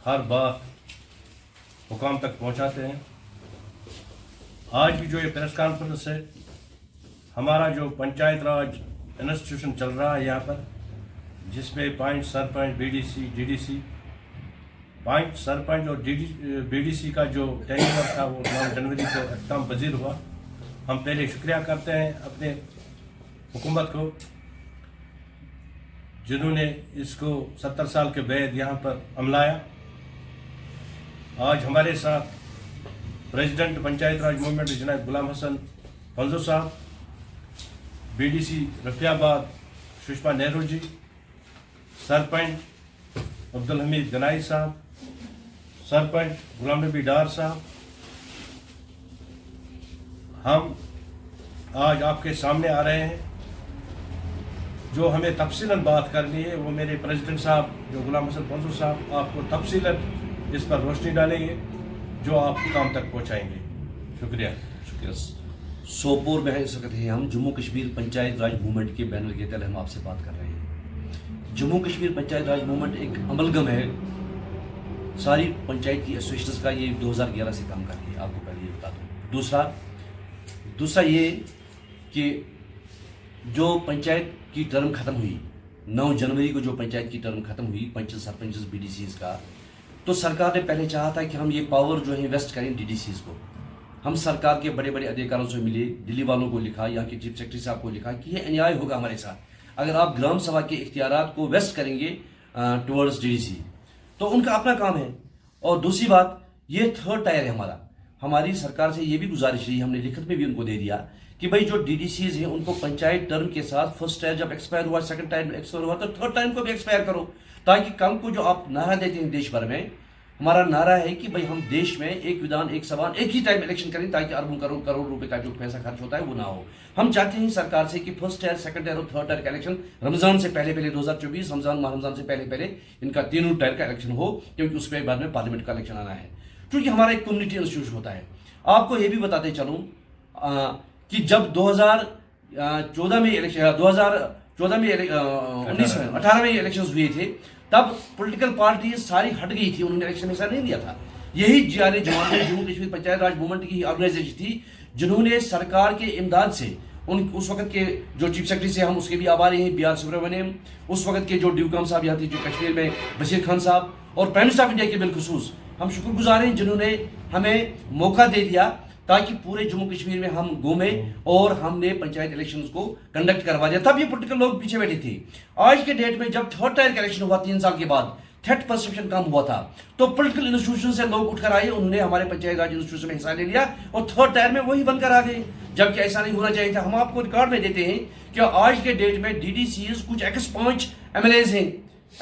ہر بات حکام تک پہنچاتے ہیں۔ آج بھی جو یہ پریس کانفرنس ہے، ہمارا جو پنچایت راج انسٹیٹیوشن چل رہا ہے یہاں پر، جس میں پانچ sarpanch, B D C, D D C, پانچ سرپنچ اور بی ڈی سی کا جو ٹینیور تھا وہ 9 جنوری کو اختتام پذیر ہوا۔ ہم پہلے شکریہ کرتے ہیں اپنے حکومت کو، جنہوں نے اس کو 70 سال کے بعد یہاں پر عملایا۔ آج ہمارے ساتھ پریزیڈنٹ پنچایت راج موومنٹ جناب غلام حسن فنزو صاحب، بی ڈی سی رفیع آباد سشما نہرو جی، سرپنچ عبدالحمید گنائی صاحب، سرپنچ غلام نبی ڈار صاحب۔ ہم آج آپ کے سامنے آ رہے ہیں۔ جو ہمیں تفصیلاً بات کرنی ہے وہ میرے پریزیڈنٹ صاحب جو غلام حسن فنزو صاحب آپ کو تفصیلاً اس پر روشنی ڈالیں گے، جو آپ کام تک پہنچائیں گے۔ شکریہ۔ سوپور میں اس وقت ہیں ہم جموں کشمیر پنچایت راج موومنٹ کے بینر کے تحت ہم آپ سے بات کر رہے ہیں۔ جموں کشمیر پنچایت راج موومنٹ ایک عملگم ہے ساری پنچایت کی ایسوسیشنز کا۔ یہ 2011 سے کام کر رہی ہے، آپ کو پہلے یہ بتا دوں۔ دوسرا یہ کہ جو پنچایت کی ٹرم ختم ہوئی 9 جنوری کو، جو پنچایت کی ٹرم ختم ہوئی پنچز، سرپنچز، بی ڈی سیز کا، تو سرکار نے پہلے چاہا تھا کہ ہم یہ پاور جو ہے ویسٹ کریں ڈی ڈی سیز کو۔ ہم سرکار کے بڑے بڑے ادھیکاروں سے ملے، دلی والوں کو لکھا، یہاں کے چیف سیکرٹری صاحب کو لکھا کہ یہ انیائے ہوگا ہمارے ساتھ اگر آپ گرام سبھا کے اختیارات کو ویسٹ کریں گے ٹورڈز ڈی ڈی سی، تو ان کا اپنا کام ہے۔ اور دوسری بات، یہ 3rd ٹائر ہے ہمارا۔ ہماری سرکار سے یہ بھی گزارش رہی، ہم نے لکھت میں بھی ان کو دے دیا کہ بھائی جو ڈی ڈی سیز ہیں ان کو پنچایت ٹرم کے ساتھ 1st ٹائر جب ایکسپائر ہوا، 2nd ٹائر ایکسپائر ہوا، تو 3rd ٹائم کو بھی ایکسپائر کرو، تاکہ کل کو جو آپ نعرہ دیتے ہیں دیش بھر میں، ہمارا نعرہ ہے کہ بھائی ہم دیش میں ایک ودھان، ایک سبھا، ایک ہی ٹائم الیکشن کریں، تاکہ اربوں کروڑ روپے کا جو پیسہ خرچ ہوتا ہے وہ نہ ہو۔ ہم چاہتے ہیں سرکار سے کہ 1st ٹائر، 2nd ٹائر اور 3rd ٹائر کا الیکشن رمضان سے پہلے 2024 ماہ رمضان سے پہلے ان کا تینوں ٹائر کا الیکشن ہو، کیونکہ اس کے بعد میں پارلیمنٹ کا الیکشن آنا ہے، کیونکہ ہمارا ایک کمیونٹی انسٹیٹیوشن ہوتا ہے۔ آپ کو یہ بھی بتاتے چلوں کہ جب 2014 میں 18 میں الیکشنز ہوئے تھے، تب پولیٹیکل پارٹیز ساری ہٹ گئی تھی، انہوں نے الیکشن میں حصہ نہیں لیا تھا۔ یہی جیارے جماعت جموں کشمیر پنچایت راج موومنٹ کی آرگنائزیشن تھی، جنہوں نے سرکار کے امداد سے اس وقت کے جو چیف سیکرٹری سے ہم اس کے بھی آباری ہیں، بی آر سبرامنیم، اس وقت کے جو ڈیوکام صاحب یہاں تھے جو کشمیر میں، بشیر خان صاحب، اور پرائم منسٹر آف انڈیا کے بالخصوص ہم شکر گزار ہیں جنہوں نے ہمیں موقع دے دیا تاکہ پورے جموں کشمیر میں ہم گھومیں، اور ہم نے پنچایت الیکشنز کو کنڈکٹ کروا دیا۔ تب یہ پولیٹیکل لوگ پیچھے بیٹھے تھے۔ آج کے ڈیٹ میں جب 3rd ٹائر کا الیکشن ہوا 3 سال کے بعد، تھریٹ پرسپشن کم ہوا تھا، تو پولیٹیکل انسٹیٹیوشن سے لوگ اٹھ کر آئے، انہوں نے ہمارے پنچایت راج انسٹیٹیوشن میں حصہ لے لیا، اور 3rd ٹائر میں وہی بن کر آ گئے، جبکہ ایسا نہیں ہونا چاہیے تھا۔ ہم آپ کو ریکارڈ میں دیتے ہیں کہ آج کے ڈیٹ میں ڈی ڈی سیز کچھ X5 MLAs ہیں،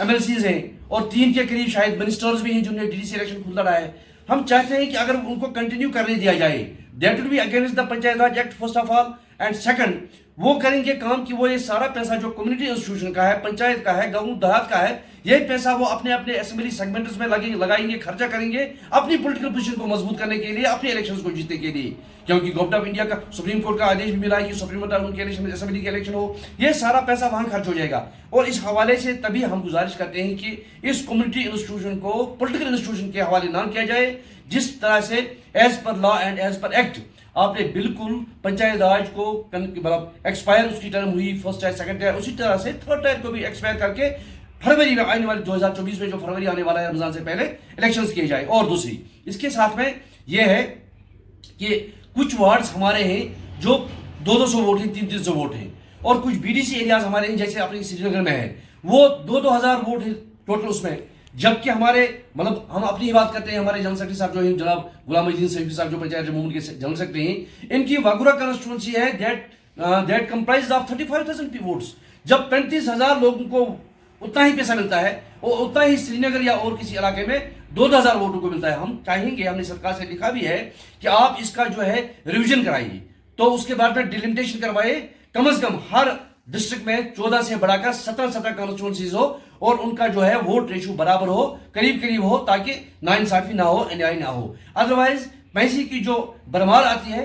MLCs ہیں، اور 3 کے قریب شاید منسٹرز بھی ہیں جنہوں نے ڈی ڈی سی الیکشن خود لڑا ہے۔ ہم چاہتے ہیں کہ اگر ان کو کنٹینیو کرنے دیا جائے، that will be against the panchayat Raj act first of all, and second وہ کریں گے کام کہ وہ یہ سارا پیسہ جو کمیونٹی انسٹیٹیوشن کا ہے، پنچایت کا ہے، گاؤں دیہات کا ہے، یہ پیسہ وہ اپنے اسمبلی سیگمنٹس میں لگائیں گے، خرچہ کریں گے اپنی پولیٹیکل پوزیشن کو مضبوط کرنے کے لیے، اپنے الیکشنز کو جیتنے کے لیے، کیونکہ گورنمنٹ آف انڈیا کا سپریم کورٹ کا آدیش بھی ملا ہے کہ سپریم کورٹ ان کے الیکشن، اسمبلی کے الیکشن ہو، یہ سارا پیسہ وہاں خرچ ہو جائے گا۔ اور اس حوالے سے تبھی ہم گزارش کرتے ہیں کہ اس کمیونٹی انسٹیٹیوشن کو پولیٹیکل انسٹیٹیوشن کے حوالے نہ کیا جائے، جس طرح سے as per law and as per act آپ نے بالکل پنچایت راج کو ایکسپائر اس کی ٹرم ہوئی 1st ٹائر 2nd ٹائر، اسی طرح سے 3rd ٹائر کو بھی ایکسپائر کر کے فروری میں آنے والے 2024 میں جو فروری آنے والا ہے رمضان سے پہلے الیکشنز کیے جائے۔ اور دوسری اس کے ساتھ میں یہ ہے کہ کچھ وارڈز ہمارے ہیں جو 200 ووٹ ہیں، 300 ووٹ ہیں، اور کچھ بی ڈی سی ایریاز ہمارے ہیں جیسے اپنے سری نگر میں ہے، وہ 2,000 ووٹ ہیں ٹوٹل اس میں، جبکہ ہمارے ہم اپنی ہی بات کرتے ہیں، ہمارے جنرل سیکرٹری صاحب جو ہیں جناب غلام الدین سیفی صاحب جو پنچایت موومنٹ کے جنرل سیکرٹری ہیں، ان کی واگورا کانسٹیٹوئنسی ہے دیٹ کمپرائز آف 35,000 ووٹس۔ جب 35,000 لوگوں کو اتنا ہی پیسہ ملتا ہے، اور اتنا ہی سری نگر یا اور کسی علاقے میں 2,000 ووٹوں کو ملتا ہے، ہم چاہیں گے، ہم نے سرکار سے لکھا بھی ہے کہ آپ اس کا جو ہے ریویژن کرائیے، تو اس کے بعد میں ڈیلیمیٹیشن کروائے، کم از کم ہر ڈسٹرکٹ میں 14 سے بڑھا کر 17 کانسٹیٹوئنسیز ہو، اور ان کا جو ہے ووٹ ریشو برابر ہو، قریب ہو، تاکہ ناانصافی نہ ہو، انیائی نہ ہو۔ ادروائز پیسے کی جو برمار آتی ہے